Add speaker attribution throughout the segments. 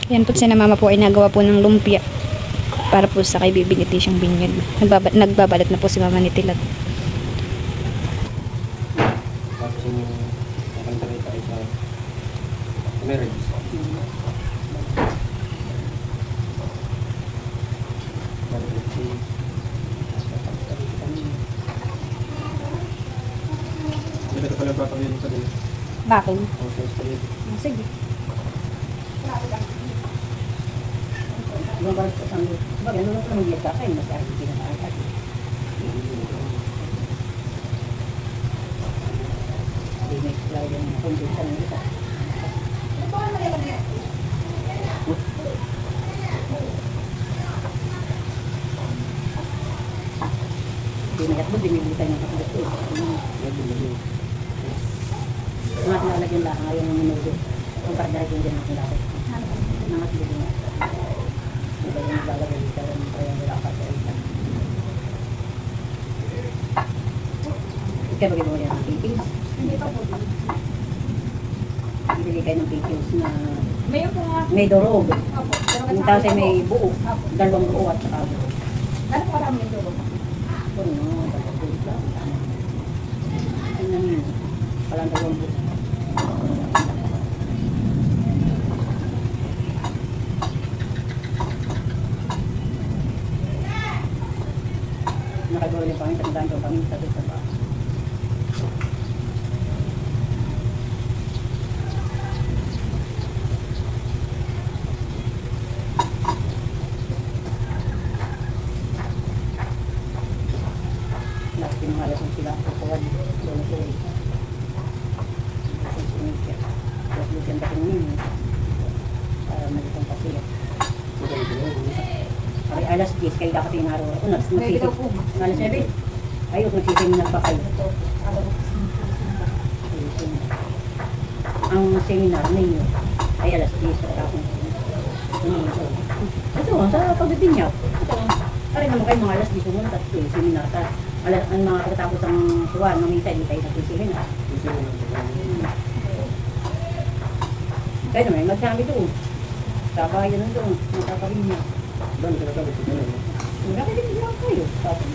Speaker 1: Yan po si na mama po ay nagawa po ng lumpia para po sa kay Bibi Niti siyang binyag. Nagbabalat na po si mama Niti lang.
Speaker 2: Tapos yung nakantari tayo sa marriage. Hindi ka pala papagyan sa din.
Speaker 1: Bakit? Sige.
Speaker 3: Lumabas ko sa mga, bagay, nung ako mag-iyak ka kayo, mas arti na arti. Hindi may klaro yung kondensya ng isa. Pinayak mo, binibilitan yung kapatid. Mga lalagyan lang, ngayon ng minuto. Kung pardahin yung din ang lapit. Nangat din nga. Iba yung lalagyan dito ng kaya nila kapatid. Ikaw bagay mo yan ng pickles?
Speaker 1: Hindi pa po.
Speaker 3: Bibili kayo ng pickles na
Speaker 1: Mayo po nga.
Speaker 3: may durog.
Speaker 1: Opo.
Speaker 3: Yung tapos ay may buo. Dalawang buo at saka buo.
Speaker 1: Ano po karami yung dugo?
Speaker 3: Puno, dalawang buo lang. Ano na yun? Walang dalawang buo. Nakagawa pa kami, tandaan ko kami sa bahay. Lahat yung mga alas ng sila ang kukuhan. Doon ito eh. Tapos lusiyan dating yun. Para magitong pasilat. Ay, alas 10 kayo dapat yung araw. Ako, nagsisip. Alas 7. Ayos, nagsiseminar pa kayo. Ang seminar ninyo ay alas 10 sa tapong. Ito, sa pagdating niya. Ito, pare naman kayo mga alas 10 muna at seminar. Ang mga pagkatapos ang tuwan, mamita, hindi tayo sa seminar. Kaya naman, magsami doon. Sabayan na doon, matapawin niya.
Speaker 2: Doon ka nakabit sa kanila.
Speaker 3: Nakabit lang kayo. Tapos,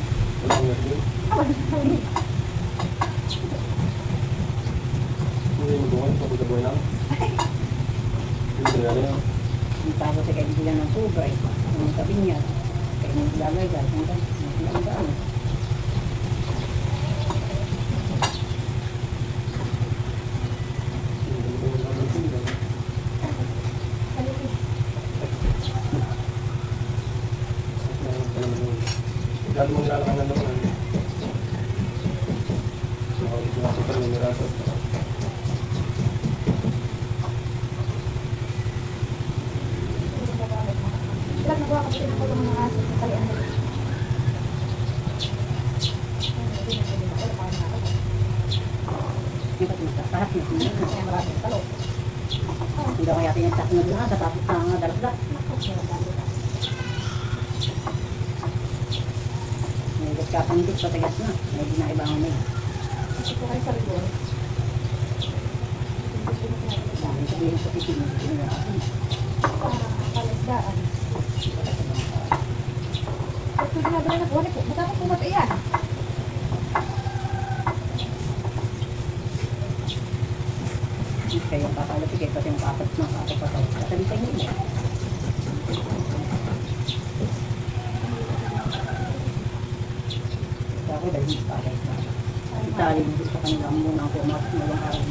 Speaker 2: hindi mo doon, pagkakabuhay lang. Hindi mo lang.
Speaker 3: tapos ay kaibigan ng subay. Ang sabi niya, kaya nang lalay guys, ang daan.
Speaker 2: Lalo mong lalakang na naman. Super numeraso.
Speaker 1: Ilang nagawa kasi ng mga mga aso sa kalian.
Speaker 3: Parang maraming talo. Hindi kaya tinasak na doon sa tapos na dalag-dalag. May kapangit patagas na. May ginaibangan na yun.
Speaker 1: Kasi po kayo sa rigor.
Speaker 3: Dami sabihin sa pitin.
Speaker 1: Palasdaan. At kung ginagawa na po, ano po? Matapos po mata yan.
Speaker 3: Kaya pakalapigay kasi yung kapat na kakapataw. Kasalitan niyo mo. Ako dahil hindi palay na. Itali mo sa kanila muna ako umakas na lang araw.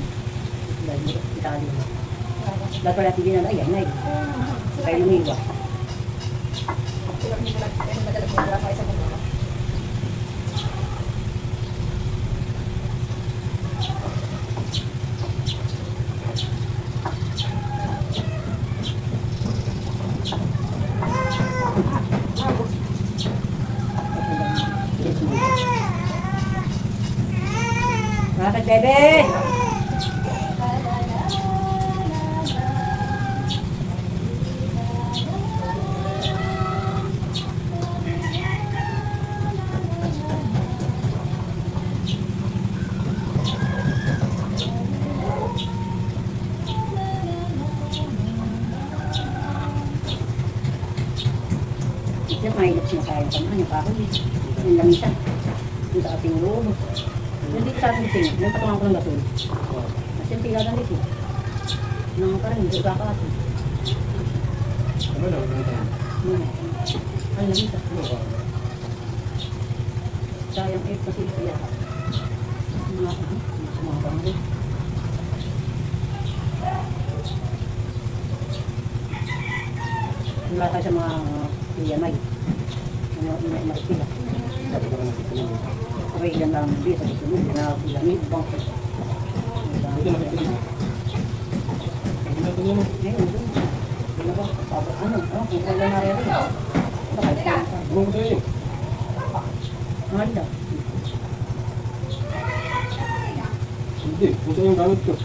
Speaker 3: Dahil itali mo. Dahil pala tigil na ayan, ay. Kaya lumiwa.
Speaker 1: Sila kung madalag mo wala kayo sa mga.
Speaker 3: Bakit, bebe? Kaya naman yung kahoy. Yung lamisa. Yung sa ating loob. Yung dito sa ating singit. Yung patungan ko ng gasol. At yung tigagan dito. Nang parang hindi kakaso.
Speaker 2: Ano lang, ganito.
Speaker 3: Ang lamisa. Sayang kasi ito yata. Mga bangko. Wala tayo sa mga iyamay. Mga marikila. Okay, ilan lang hindi sa gusto mo. Ilamit, bangko.
Speaker 2: Ito nakikita. Ito ito naman.
Speaker 3: Ano ba? Ano? Kung kailan na rin.
Speaker 2: Ano ko sa'yo?
Speaker 3: Mahal daw.
Speaker 2: Hindi, kung saan yung gamit ko.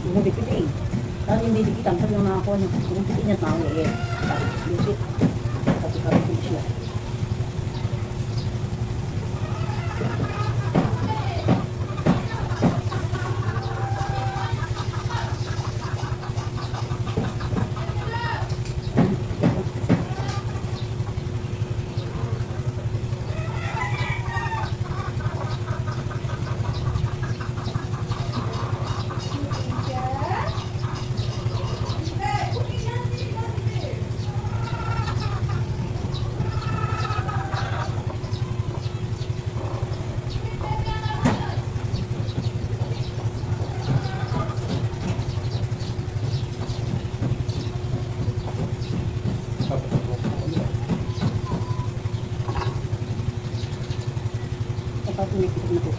Speaker 3: Bumibigit eh. Saan yung bibigitan? Saan yung nakakuha niya? Bumibigit niya at makakaya. Lusit. Kasi karapin siya. Kapag tumitik na po.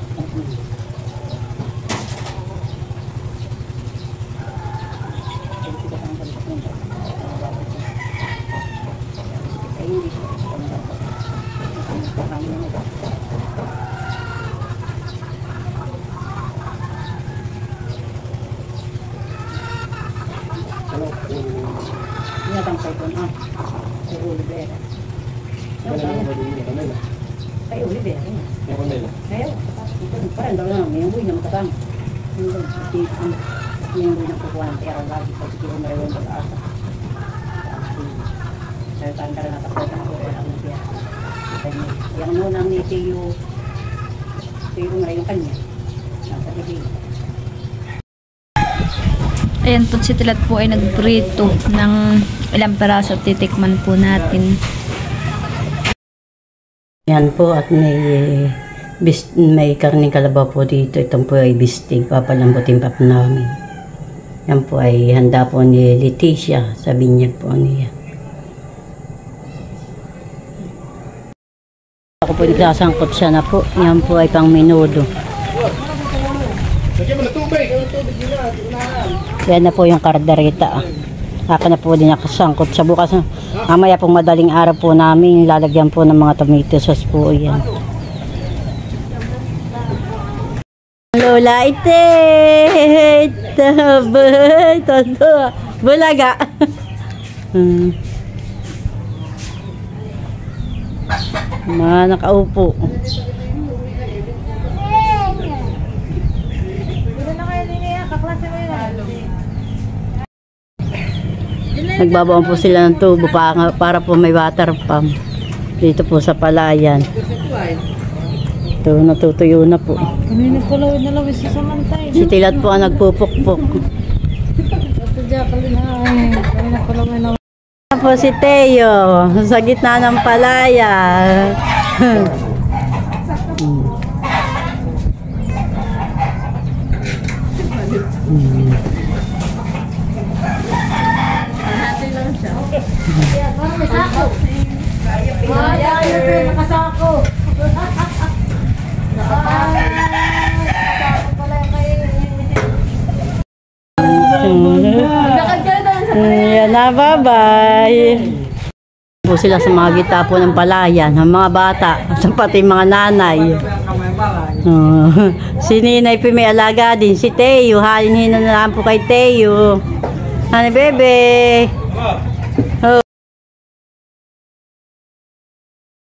Speaker 3: Pinatangkay ko na. Kay Olivera. Kay Olivera.
Speaker 2: Yung kanila.
Speaker 3: Kaya, parang daw lang, may buhay na matatang. Yung buhay na kukuha ng pera lagi kasi kaya meron yung pag-aasa. Kaya parang tara natakot na ako kaya ang pera. Yung nunang ni Teo na yung kanya. Nasa bibig.
Speaker 1: Ayan po, si Tilat po ay nagprito ng ilang peraso. Titikman po natin.
Speaker 3: Yan po at may karning kalabaw po dito. Itong po ay bistig. Papalambutin pa po namin. Yan po ay handa po ni Leticia. Sa binyag po niya. Ako po nagsasangkot siya na po. Yan po ay pang minudo.
Speaker 2: Lagyan mo na tubig!
Speaker 3: Yan na po yung kardereta. Ako na po din nakasangkot sa bukas. Mamaya pong madaling araw po namin lalagyan po ng mga tomato sauce po yan. Lola ite! Toto! Bulaga! Mga nakaupo. Nagbabaon po sila ng tubo para po may water pump dito po sa palayan. Ito, natutuyo na po.
Speaker 1: Kanina po nalawis sa samantay.
Speaker 3: Si Tilat po ang nagpupukpok. Po si Teo sa gitna ng palaya. Yan na, bye-bye. Po sila sa mga gita po ng palayan, ang mga bata, pati mga nanay. Si Ninay po may alaga din, si Teo. Halin-hina na lang po kay Teo. Ano, bebe?